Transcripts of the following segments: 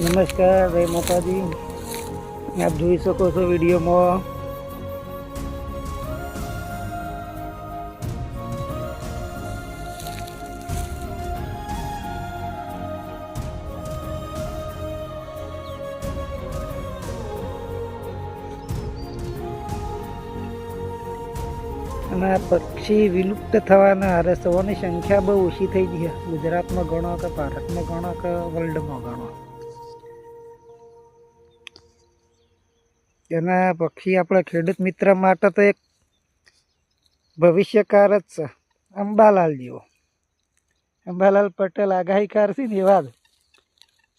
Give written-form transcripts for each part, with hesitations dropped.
નમસ્કાર, જય માતાજી। આપ જોઈ શકો છો વિડીયોમાં અને પક્ષી વિલુપ્ત થવાના આરસોની સંખ્યા બહુ ઓછી થઈ ગઈ છે। ગુજરાતમાં ગણો કે ભારતમાં ગણો કે વર્લ્ડમાં ગણો, એના પક્ષી આપણા ખેડૂત મિત્ર માટે તો એક ભવિષ્યકાર જ છે। અંબાલાલ જેવો, અંબાલાલ પટેલ આગાહીકાર છે ને એવા જ,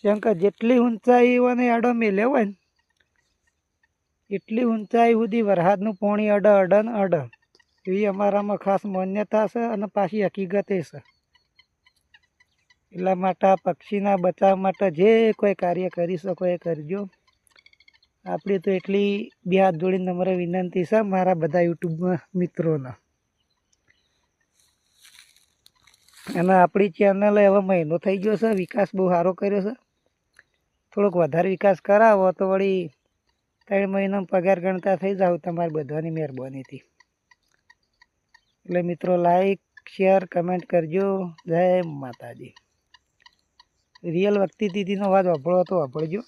કેમ કે જેટલી ઊંચાઈઓને આડો મેલ્યો હોય ને એટલી ઊંચાઈ સુધી વરસાદનું પાણી અડ ને અડ, એવી અમારામાં ખાસ માન્યતા છે અને પાછી હકીકત એ છે। એટલા માટે આ પક્ષીના બચાવ માટે જે કોઈ કાર્ય કરી શકો એ કરજો। આપણી તો એટલી બે હાથ જોડીને નમ્ર વિનંતી છે મારા બધા યુટ્યુબ મિત્રોને। અને આપણી ચેનલ હવે મહિનો થઈ ગયો છે, વિકાસ બહુ સારો કર્યો છે। થોડોક વધારે વિકાસ કરાવો તો વળી 3 મહિનામાં પગાર ગણતા થઈ જાવ તમારી બધાની મહેરબાનીથી। એટલે મિત્રો લાઈક શેર કમેન્ટ કરજો। જય માતાજી। રિયલ વક્તિ દીદીનો અવાજ વાપરો તો વાપરજો।